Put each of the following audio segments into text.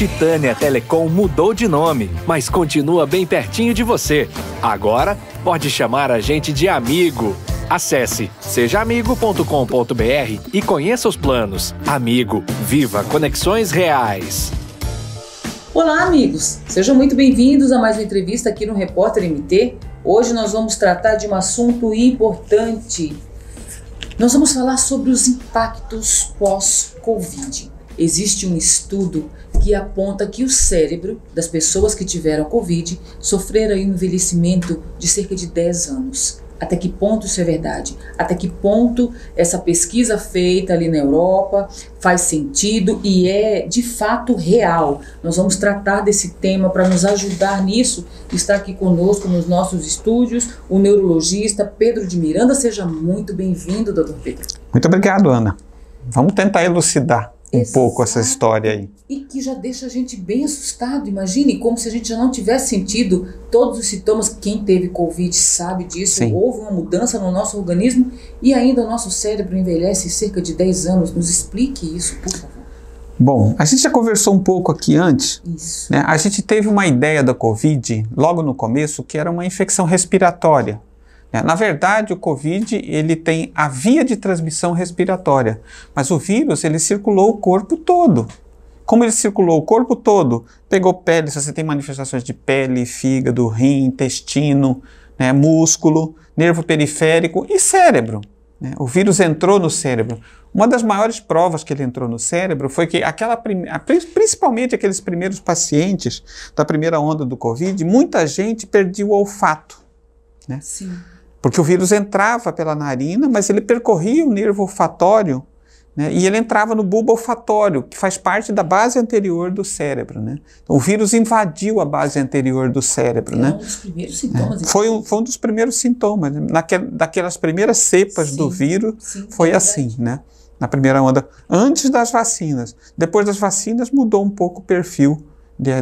Titânia Telecom mudou de nome, mas continua bem pertinho de você. Agora, pode chamar a gente de amigo. Acesse sejaamigo.com.br e conheça os planos. Amigo, viva conexões reais. Olá, amigos! Sejam muito bem-vindos a mais uma entrevista aqui no Repórter MT. Hoje nós vamos tratar de um assunto importante. Nós vamos falar sobre os impactos pós-Covid. Existe um estudo que aponta que o cérebro das pessoas que tiveram Covid sofreram um envelhecimento de cerca de 10 anos. Até que ponto isso é verdade? Até que ponto essa pesquisa feita ali na Europa faz sentido e é de fato real? Nós vamos tratar desse tema para nos ajudar nisso. Está aqui conosco nos nossos estúdios o neurologista Pedro de Miranda. Seja muito bem-vindo, doutor Pedro. Muito obrigado, Ana. Vamos tentar elucidar um pouco essa história aí. E que já deixa a gente bem assustado. Imagine como se a gente já não tivesse sentido todos os sintomas. Quem teve Covid sabe disso. Sim. Houve uma mudança no nosso organismo e ainda o nosso cérebro envelhece cerca de 10 anos. Nos explique isso, por favor. Bom, a gente já conversou um pouco aqui antes. Isso. Né? A gente teve uma ideia da Covid, logo no começo, que era uma infecção respiratória. Na verdade, o Covid ele tem a via de transmissão respiratória, mas o vírus ele circulou o corpo todo. Como ele circulou o corpo todo, pegou pele, se você tem manifestações de pele, fígado, rim, intestino, né, músculo, nervo periférico e cérebro. Né? O vírus entrou no cérebro. Uma das maiores provas que ele entrou no cérebro foi que principalmente aqueles primeiros pacientes da primeira onda do Covid, muita gente perdia o olfato. Né? Sim. Porque o vírus entrava pela narina, mas ele percorria o nervo olfatório, né, e ele entrava no bulbo olfatório, que faz parte da base anterior do cérebro. Né? Então, o vírus invadiu a base anterior do cérebro. Né? Um dos primeiros sintomas. Foi um dos primeiros sintomas. Né? Daquelas primeiras cepas do vírus, foi assim, né? Na primeira onda, antes das vacinas. Depois das vacinas mudou um pouco o perfil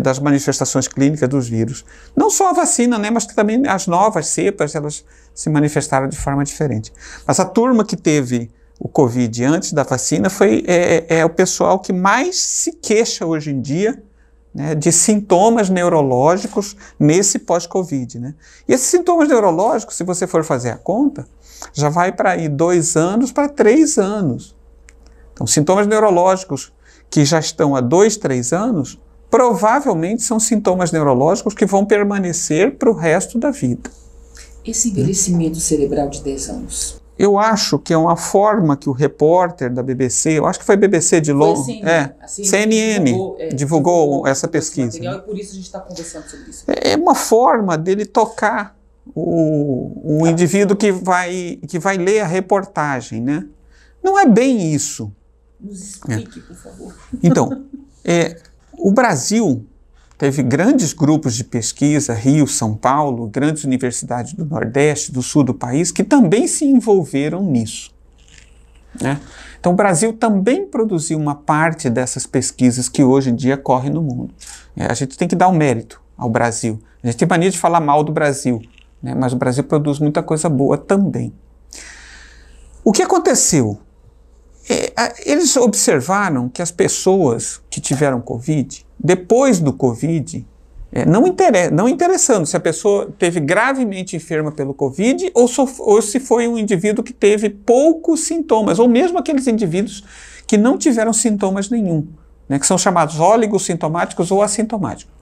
das manifestações clínicas dos vírus. Não só a vacina, né, mas também as novas cepas, elas se manifestaram de forma diferente. Mas a turma que teve o Covid antes da vacina é o pessoal que mais se queixa hoje em dia, né, de sintomas neurológicos nesse pós-Covid. Né? E esses sintomas neurológicos, se você for fazer a conta, já vai para aí 2 anos para 3 anos. Então, sintomas neurológicos que já estão há 2, 3 anos, provavelmente são sintomas neurológicos que vão permanecer para o resto da vida. Esse envelhecimento cerebral de 10 anos. Eu acho que é uma forma que o repórter da BBC, eu acho que foi BBC de Londres, CNN, divulgou essa pesquisa. Material, e por isso a gente está conversando sobre isso. É uma forma dele tocar o indivíduo que vai ler a reportagem, né? Não é bem isso. Nos explique, por favor. Então, o Brasil teve grandes grupos de pesquisa, Rio, São Paulo, grandes universidades do Nordeste, do Sul do país, que também se envolveram nisso. Né? Então o Brasil também produziu uma parte dessas pesquisas que hoje em dia correm no mundo. A gente tem que dar o mérito ao Brasil. A gente tem mania de falar mal do Brasil, né? Mas o Brasil produz muita coisa boa também. O que aconteceu? Eles observaram que as pessoas que tiveram Covid, depois do Covid, não interessando se a pessoa teve gravemente enferma pelo Covid ou se foi um indivíduo que teve poucos sintomas, ou mesmo aqueles indivíduos que não tiveram sintomas nenhum, né, que são chamados oligossintomáticos ou assintomáticos.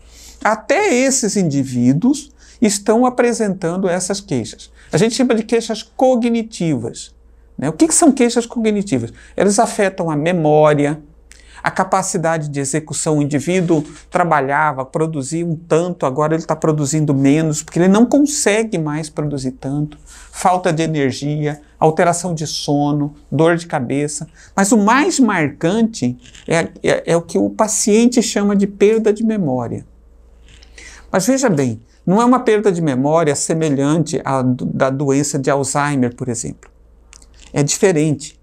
Até esses indivíduos estão apresentando essas queixas. A gente chama de queixas cognitivas. O que são queixas cognitivas? Elas afetam a memória, a capacidade de execução. O indivíduo trabalhava, produzia um tanto, agora ele está produzindo menos, porque ele não consegue mais produzir tanto. Falta de energia, alteração de sono, dor de cabeça. Mas o mais marcante é o que o paciente chama de perda de memória. Mas veja bem, não é uma perda de memória semelhante à da doença de Alzheimer, por exemplo. É diferente.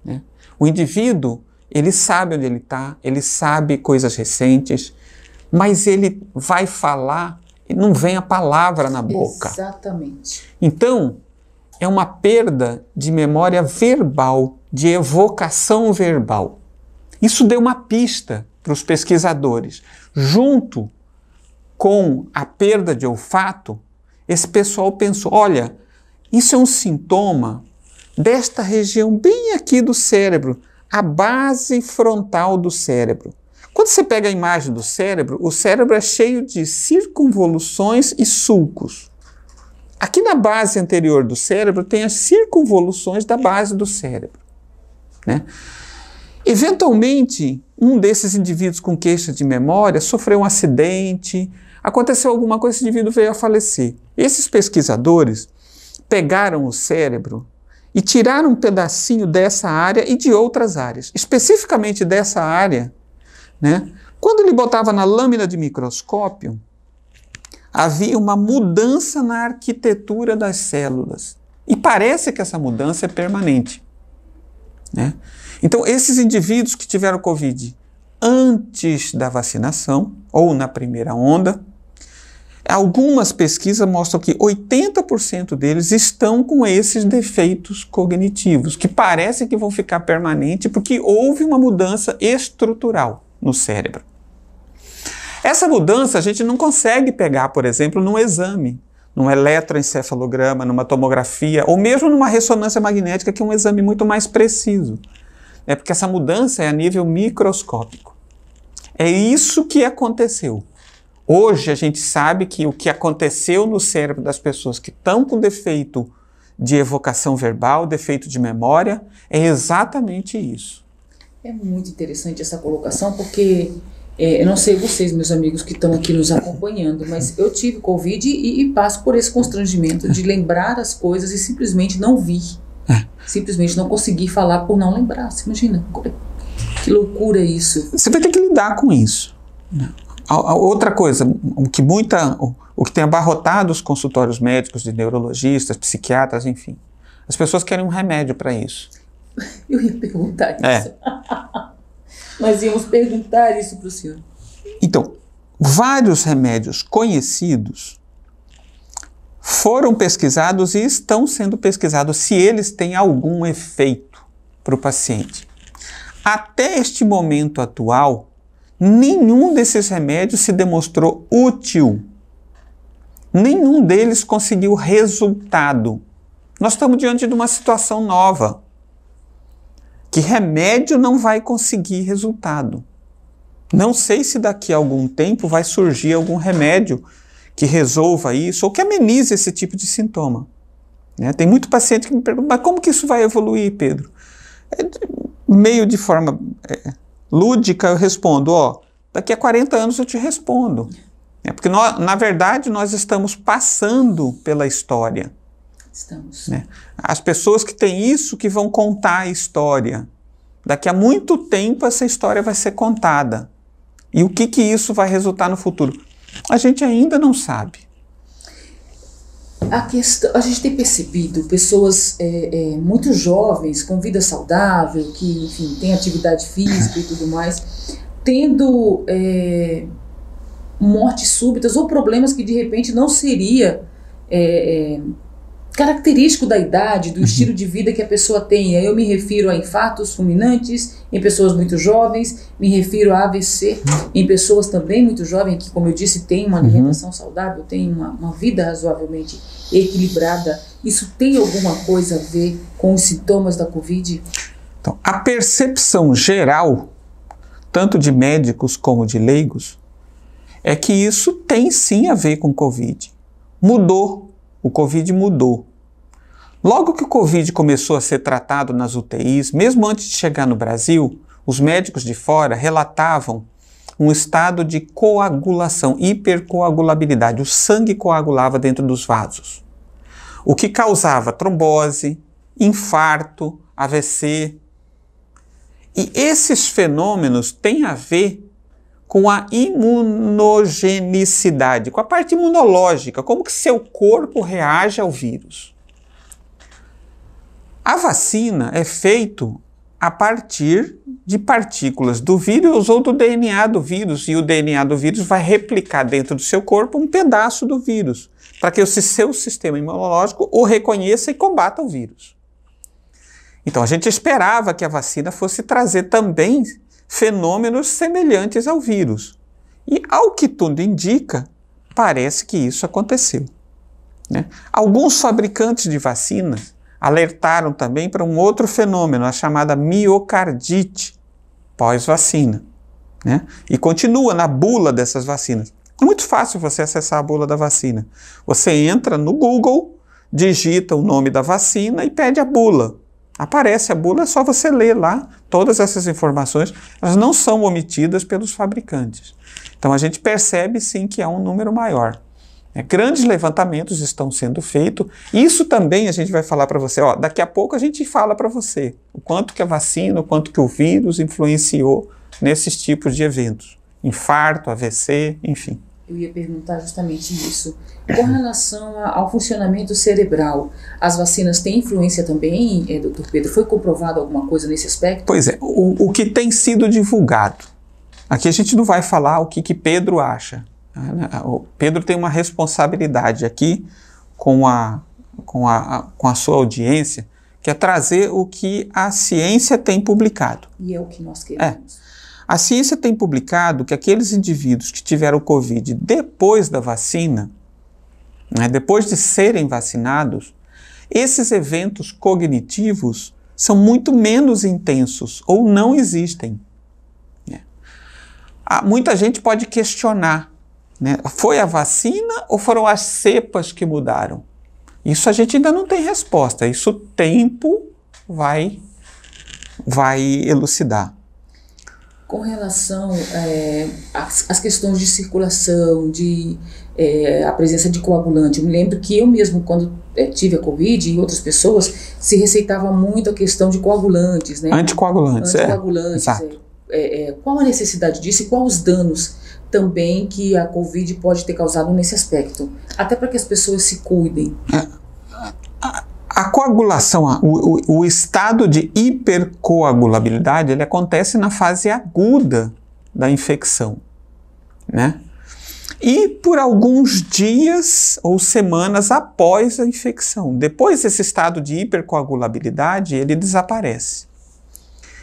Né? O indivíduo, ele sabe onde ele está, ele sabe coisas recentes, mas ele vai falar e não vem a palavra na boca. Exatamente. Então, é uma perda de memória verbal, de evocação verbal. Isso deu uma pista para os pesquisadores, junto com a perda de olfato, esse pessoal pensou, olha, isso é um sintoma desta região bem aqui do cérebro, a base frontal do cérebro. Quando você pega a imagem do cérebro, o cérebro é cheio de circunvoluções e sulcos. Aqui na base anterior do cérebro tem as circunvoluções da base do cérebro, né? Eventualmente, um desses indivíduos com queixa de memória sofreu um acidente, aconteceu alguma coisa, esse indivíduo veio a falecer. Esses pesquisadores pegaram o cérebro e tiraram um pedacinho dessa área e de outras áreas, especificamente dessa área, né? Quando ele botava na lâmina de microscópio, havia uma mudança na arquitetura das células. E parece que essa mudança é permanente, né? Então, esses indivíduos que tiveram Covid antes da vacinação, ou na primeira onda, algumas pesquisas mostram que 80% deles estão com esses defeitos cognitivos, que parece que vão ficar permanentes porque houve uma mudança estrutural no cérebro. Essa mudança a gente não consegue pegar, por exemplo, num exame, num eletroencefalograma, numa tomografia, ou mesmo numa ressonância magnética, que é um exame muito mais preciso. É porque essa mudança é a nível microscópico. É isso que aconteceu. Hoje a gente sabe que o que aconteceu no cérebro das pessoas que estão com defeito de evocação verbal, defeito de memória, é exatamente isso. É muito interessante essa colocação, porque eu não sei vocês, meus amigos que estão aqui nos acompanhando, mas eu tive Covid e passo por esse constrangimento de lembrar as coisas e simplesmente não vir. Simplesmente não conseguir falar por não lembrar. Você imagina? Que loucura isso. Você vai ter que lidar com isso. Outra coisa, o que tem abarrotado os consultórios médicos de neurologistas, psiquiatras, enfim. As pessoas querem um remédio para isso. Eu ia perguntar isso. Nós íamos perguntar isso para o senhor. Então, vários remédios conhecidos foram pesquisados e estão sendo pesquisados se eles têm algum efeito para o paciente. Até este momento atual, nenhum desses remédios se demonstrou útil. Nenhum deles conseguiu resultado. Nós estamos diante de uma situação nova. Que remédio não vai conseguir resultado. Não sei se daqui a algum tempo vai surgir algum remédio que resolva isso ou que amenize esse tipo de sintoma. Né? Tem muito paciente que me pergunta, mas como que isso vai evoluir, Pedro? Meio de forma lúdica eu respondo, daqui a 40 anos eu te respondo. Porque na verdade nós estamos passando pela história. Estamos. Né? As pessoas que têm isso que vão contar a história. Daqui a muito tempo essa história vai ser contada. E o que isso vai resultar no futuro? A gente ainda não sabe. A gente tem percebido pessoas muito jovens, com vida saudável, que, enfim, tem atividade física e tudo mais, tendo mortes súbitas ou problemas que de repente não seria característico da idade, do estilo de vida que a pessoa tem. Eu me refiro a infartos fulminantes em pessoas muito jovens, me refiro a AVC em pessoas também muito jovens, que, como eu disse, têm uma alimentação saudável, têm uma vida razoavelmente equilibrada. Isso tem alguma coisa a ver com os sintomas da Covid? Então, a percepção geral, tanto de médicos como de leigos, é que isso tem sim a ver com Covid. Mudou. O Covid mudou. Logo que o Covid começou a ser tratado nas UTIs, mesmo antes de chegar no Brasil, os médicos de fora relatavam um estado de coagulação, hipercoagulabilidade. O sangue coagulava dentro dos vasos, o que causava trombose, infarto, AVC. E esses fenômenos têm a ver com a imunogenicidade, com a parte imunológica, como que seu corpo reage ao vírus. A vacina é feita a partir de partículas do vírus ou do DNA do vírus, e o DNA do vírus vai replicar dentro do seu corpo um pedaço do vírus, para que o seu sistema imunológico o reconheça e combata o vírus. Então a gente esperava que a vacina fosse trazer também fenômenos semelhantes ao vírus. E, ao que tudo indica, parece que isso aconteceu, né? Alguns fabricantes de vacinas alertaram também para um outro fenômeno, a chamada miocardite pós-vacina, né? E continua na bula dessas vacinas. É muito fácil você acessar a bula da vacina. Você entra no Google, digita o nome da vacina e pede a bula. Aparece a bula, é só você ler lá todas essas informações. Elas não são omitidas pelos fabricantes. Então a gente percebe sim que há um número maior. Grandes levantamentos estão sendo feitos. Isso também a gente vai falar para você. Daqui a pouco a gente fala para você o quanto que a vacina, o quanto que o vírus influenciou nesses tipos de eventos. Infarto, AVC, enfim. Eu ia perguntar justamente isso. Com relação ao funcionamento cerebral, as vacinas têm influência também, doutor Pedro? Foi comprovado alguma coisa nesse aspecto? Pois é, o que tem sido divulgado. Aqui a gente não vai falar o que Pedro acha. O Pedro tem uma responsabilidade aqui com a sua audiência, que é trazer o que a ciência tem publicado. E é o que nós queremos. A ciência tem publicado que aqueles indivíduos que tiveram Covid depois da vacina, né, depois de serem vacinados, esses eventos cognitivos são muito menos intensos ou não existem. Muita gente pode questionar, né, foi a vacina ou foram as cepas que mudaram? Isso a gente ainda não tem resposta, isso o tempo vai elucidar. Com relação às questões de circulação, a presença de coagulante, eu me lembro que eu mesmo, quando tive a Covid e outras pessoas, se receitava muito a questão de coagulantes, né? Anticoagulantes. Qual a necessidade disso e quais os danos também que a Covid pode ter causado nesse aspecto? Até para que as pessoas se cuidem. A coagulação, o estado de hipercoagulabilidade, ele acontece na fase aguda da infecção, né? E por alguns dias ou semanas após a infecção. Depois desse estado de hipercoagulabilidade, ele desaparece.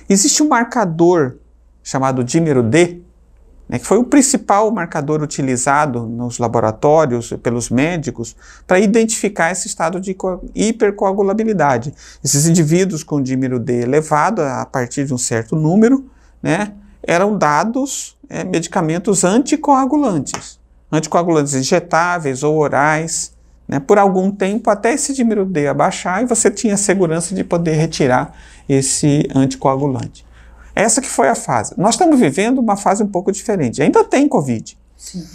Existe um marcador chamado dímero D, né, que foi o principal marcador utilizado nos laboratórios pelos médicos para identificar esse estado de hipercoagulabilidade. Esses indivíduos com dímero D elevado a partir de um certo número, né, eram dados medicamentos anticoagulantes injetáveis ou orais, né, por algum tempo até esse dímero D abaixar e você tinha segurança de poder retirar esse anticoagulante. Essa que foi a fase. Nós estamos vivendo uma fase um pouco diferente. Ainda tem Covid. Sim.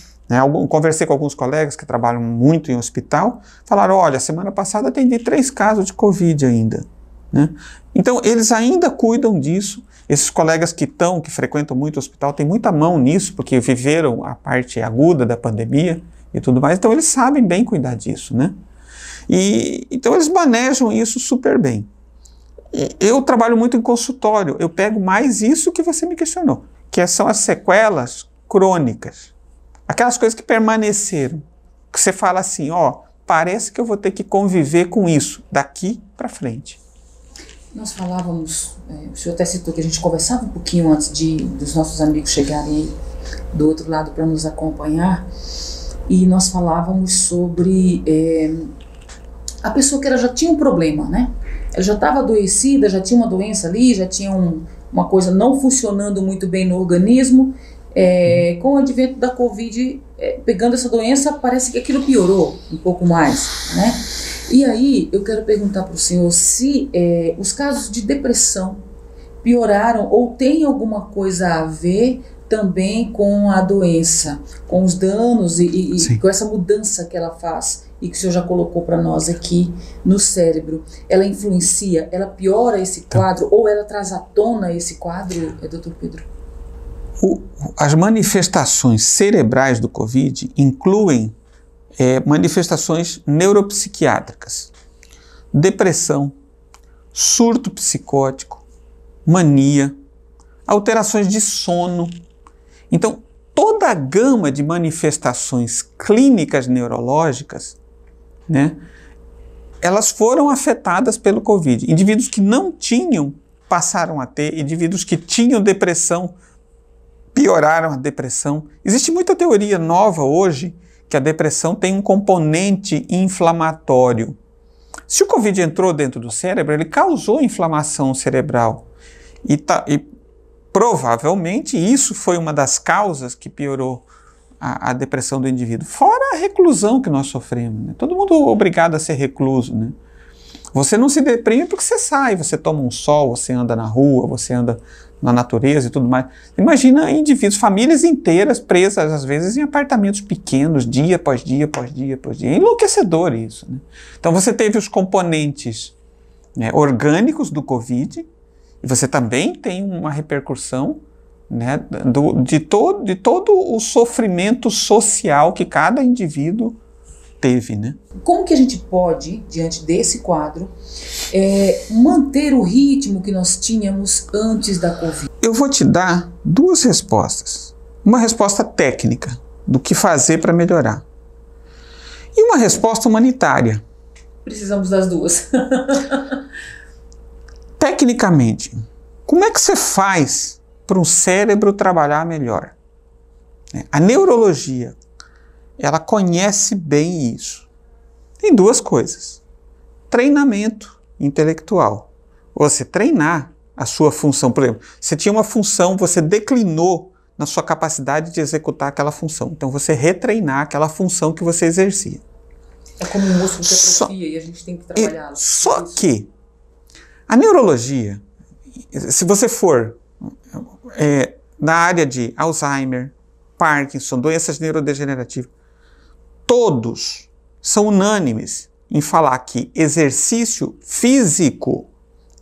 Conversei com alguns colegas que trabalham muito em hospital, falaram, olha, semana passada atendi 3 casos de Covid ainda. Né? Então, eles ainda cuidam disso. Esses colegas que frequentam muito o hospital, têm muita mão nisso, porque viveram a parte aguda da pandemia e tudo mais. Então, eles sabem bem cuidar disso, né? Então, eles manejam isso super bem. Eu trabalho muito em consultório, eu pego mais isso que você me questionou, que são as sequelas crônicas. Aquelas coisas que permaneceram, que você fala assim, parece que eu vou ter que conviver com isso daqui para frente. Nós falávamos, o senhor até citou que a gente conversava um pouquinho antes dos nossos amigos chegarem aí do outro lado para nos acompanhar, e nós falávamos sobre a pessoa que ela já tinha um problema, né? Ela já estava adoecida, já tinha uma doença ali, já tinha uma coisa não funcionando muito bem no organismo. Com o advento da Covid, pegando essa doença, parece que aquilo piorou um pouco mais, né? E aí, eu quero perguntar para o senhor se os casos de depressão pioraram ou tem alguma coisa a ver também com a doença, com os danos e com essa mudança que ela faz e que o senhor já colocou para nós aqui no cérebro. Ela influencia, ela piora esse quadro ou ela traz à tona esse quadro, doutor Pedro? As manifestações cerebrais do Covid incluem manifestações neuropsiquiátricas, depressão, surto psicótico, mania, alterações de sono. Então, toda a gama de manifestações clínicas neurológicas, né, elas foram afetadas pelo Covid. Indivíduos que não tinham passaram a ter, indivíduos que tinham depressão pioraram a depressão. Existe muita teoria nova hoje que a depressão tem um componente inflamatório. Se o Covid entrou dentro do cérebro, ele causou inflamação cerebral. E provavelmente isso foi uma das causas que piorou a depressão do indivíduo. Fora a reclusão que nós sofremos, né? Todo mundo é obrigado a ser recluso, né? Você não se deprime porque você sai, você toma um sol, você anda na rua, você anda na natureza e tudo mais. Imagina indivíduos, famílias inteiras presas, às vezes, em apartamentos pequenos, dia após dia, após dia, após dia. É enlouquecedor isso, né? Então você teve os componentes, né, orgânicos do Covid, e você também tem uma repercussão, né, de todo o sofrimento social que cada indivíduo teve, né? Como que a gente pode, diante desse quadro, manter o ritmo que nós tínhamos antes da Covid? Eu vou te dar duas respostas. Uma resposta técnica, do que fazer para melhorar. E uma resposta humanitária. Precisamos das duas. Tecnicamente, como é que você faz para um cérebro trabalhar melhor? A neurologia, ela conhece bem isso. Tem duas coisas. Treinamento intelectual. Você treinar a sua função. Por exemplo, você tinha uma função, você declinou na sua capacidade de executar aquela função. Então você retreinar aquela função que você exercia. É como um músculo que atrofia e a gente tem que trabalhá-lo. Só que a neurologia, se você for na área de Alzheimer, Parkinson, doenças neurodegenerativas, todos são unânimes em falar que exercício físico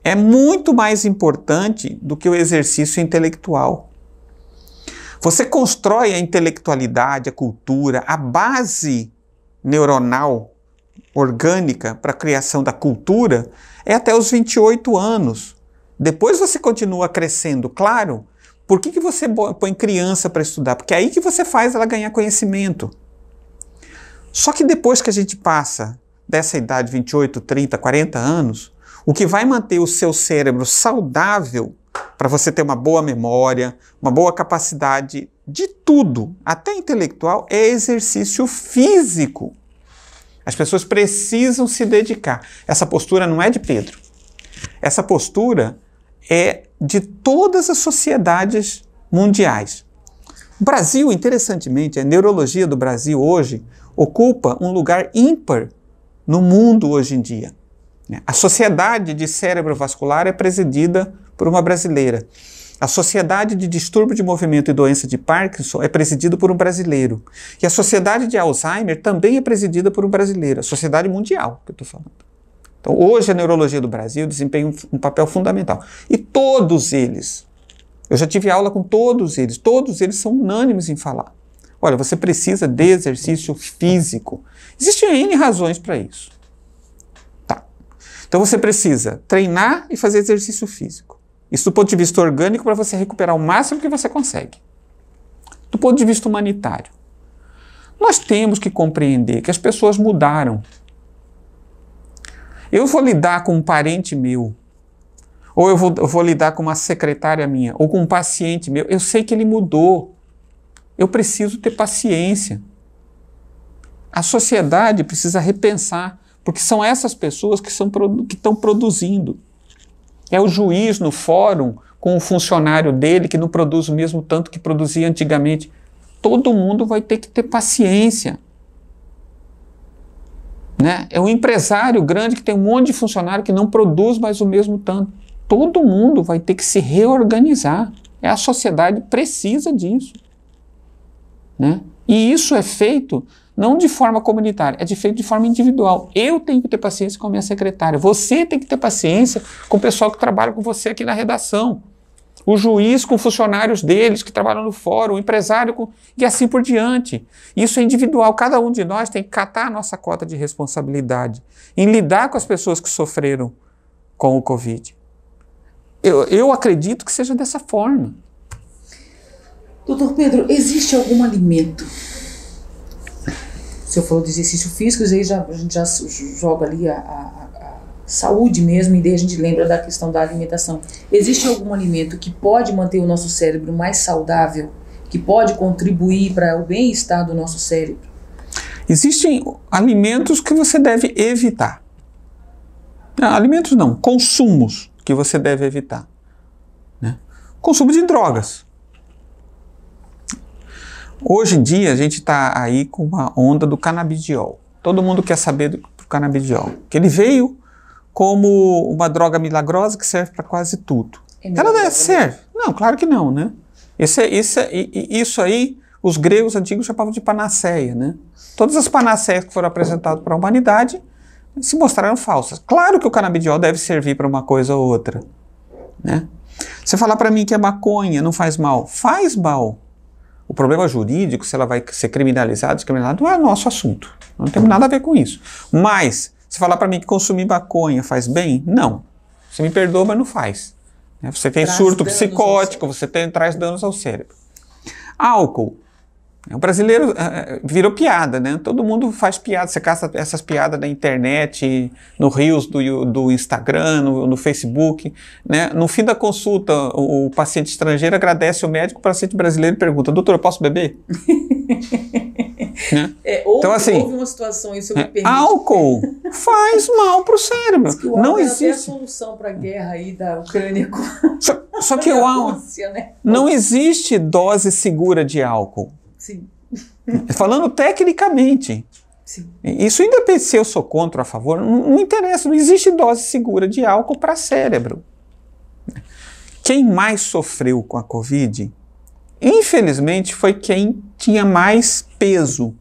é muito mais importante do que o exercício intelectual. Você constrói a intelectualidade, a cultura, a base neuronal orgânica para a criação da cultura é até os 28 anos. Depois você continua crescendo, claro. Por que você põe criança para estudar? Porque é aí que você faz ela ganhar conhecimento. Só que depois que a gente passa dessa idade, 28, 30, 40 anos, o que vai manter o seu cérebro saudável para você ter uma boa memória, uma boa capacidade de tudo, até intelectual, é exercício físico. As pessoas precisam se dedicar. Essa postura não é de Pedro. Essa postura é de todas as sociedades mundiais. O Brasil, interessantemente, a neurologia do Brasil hoje ocupa um lugar ímpar no mundo hoje em dia. A Sociedade de Cérebro Vascular é presidida por uma brasileira. A Sociedade de Distúrbio de Movimento e Doença de Parkinson é presidida por um brasileiro. E a Sociedade de Alzheimer também é presidida por um brasileiro. A Sociedade Mundial, que eu estou falando. Então, hoje a neurologia do Brasil desempenha um papel fundamental. E todos eles, eu já tive aula com todos eles são unânimes em falar. Olha, você precisa de exercício físico. Existem N razões para isso. Tá. Então você precisa treinar e fazer exercício físico. Isso do ponto de vista orgânico para você recuperar o máximo que você consegue. Do ponto de vista humanitário, nós temos que compreender que as pessoas mudaram. Eu vou lidar com um parente meu, ou eu vou lidar com uma secretária minha, ou com um paciente meu, eu sei que ele mudou. Eu preciso ter paciência. A sociedade precisa repensar, porque são essas pessoas que estão produzindo. É o juiz no fórum com o funcionário dele que não produz o mesmo tanto que produzia antigamente. Todo mundo vai ter que ter paciência. Né? É o empresário grande que tem um monte de funcionário que não produz mais o mesmo tanto. Todo mundo vai ter que se reorganizar. A sociedade precisa disso. Né? E isso é feito não de forma comunitária, é feito de forma individual. Eu tenho que ter paciência com a minha secretária, você tem que ter paciência com o pessoal que trabalha com você aqui na redação, o juiz com funcionários deles que trabalham no fórum, o empresário e assim por diante. Isso é individual, cada um de nós tem que catar a nossa cota de responsabilidade em lidar com as pessoas que sofreram com o Covid. Eu acredito que seja dessa forma. Doutor Pedro, existe algum alimento? O senhor falou de exercício físico, aí a gente já joga ali a saúde mesmo, e daí a gente lembra da questão da alimentação. Existe algum alimento que pode manter o nosso cérebro mais saudável, que pode contribuir para o bem-estar do nosso cérebro? Existem alimentos que você deve evitar. Alimentos não, consumos que você deve evitar. Né? Consumo de drogas. Hoje em dia a gente está aí com uma onda do canabidiol. Todo mundo quer saber do canabidiol. Que ele veio como uma droga milagrosa que serve para quase tudo. Ela serve? Não, claro que não, né? Isso aí, os gregos antigos chamavam de panaceia, né? Todas as panaceias que foram apresentadas para a humanidade se mostraram falsas. Claro que o canabidiol deve servir para uma coisa ou outra, né? Você falar para mim que a maconha não faz mal, faz mal. O problema jurídico, se ela vai ser criminalizada, descriminalizada, não é nosso assunto. Não tem nada a ver com isso. Mas, se falar para mim que consumir maconha faz bem, não. Você me perdoa, mas não faz. Você tem surto psicótico, você traz danos ao cérebro. Álcool. O brasileiro virou piada, né? Todo mundo faz piada, você caça essas piadas na internet, no Reels do Instagram, no Facebook, né? No fim da consulta, o paciente estrangeiro agradece o médico, o paciente brasileiro pergunta, doutor, eu posso beber? Né? Então, assim, houve uma situação, isso eu me permito. Álcool faz mal para o cérebro. Que o não álcool existe. É a solução para a guerra aí da Ucrânia com só que o álcool, Rússia, né? Não existe dose segura de álcool. Sim. Falando tecnicamente. Sim. Isso independe se eu sou contra ou a favor, não interessa, não existe dose segura de álcool para cérebro. Quem mais sofreu com a Covid, infelizmente, foi quem tinha mais peso.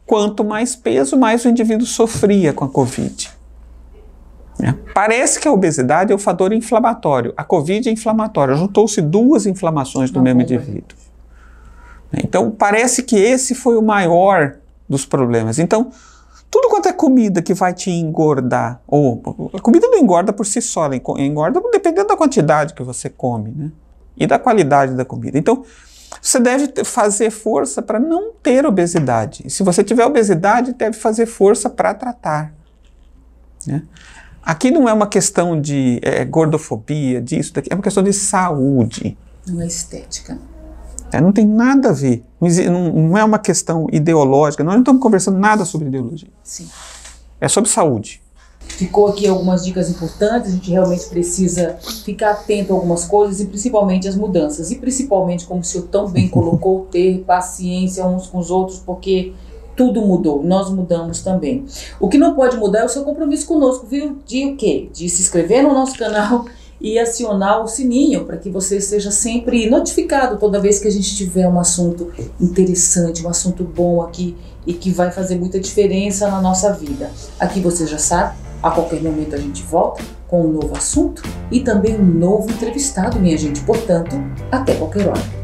Quanto mais peso, mais o indivíduo sofria com a Covid. Parece que a obesidade é o fator inflamatório. A Covid é inflamatória. Juntou-se duas inflamações do mesmo indivíduo. Então, parece que esse foi o maior dos problemas. Então, tudo quanto é comida que vai te engordar, ou a comida não engorda por si só, ela engorda dependendo da quantidade que você come, né? E da qualidade da comida. Então, você deve fazer força para não ter obesidade. E se você tiver obesidade, deve fazer força para tratar. Né? Aqui não é uma questão de gordofobia, disso, daqui, é uma questão de saúde. Não é estética. Não tem nada a ver. Não é uma questão ideológica. Nós não estamos conversando nada sobre ideologia. Sim. É sobre saúde. Ficou aqui algumas dicas importantes. A gente realmente precisa ficar atento a algumas coisas e principalmente as mudanças. E principalmente, como o senhor tão bem colocou, ter paciência uns com os outros, porque tudo mudou. Nós mudamos também. O que não pode mudar é o seu compromisso conosco, viu? De o quê? De se inscrever no nosso canal e acionar o sininho para que você seja sempre notificado toda vez que a gente tiver um assunto interessante, um assunto bom aqui e que vai fazer muita diferença na nossa vida. Aqui você já sabe, a qualquer momento a gente volta com um novo assunto e também um novo entrevistado, minha gente. Portanto, até qualquer hora.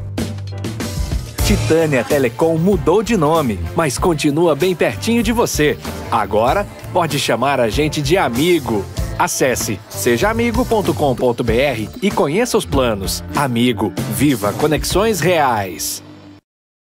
Titânia Telecom mudou de nome, mas continua bem pertinho de você. Agora, pode chamar a gente de amigo. Acesse sejaamigo.com.br e conheça os planos. Amigo, viva conexões reais.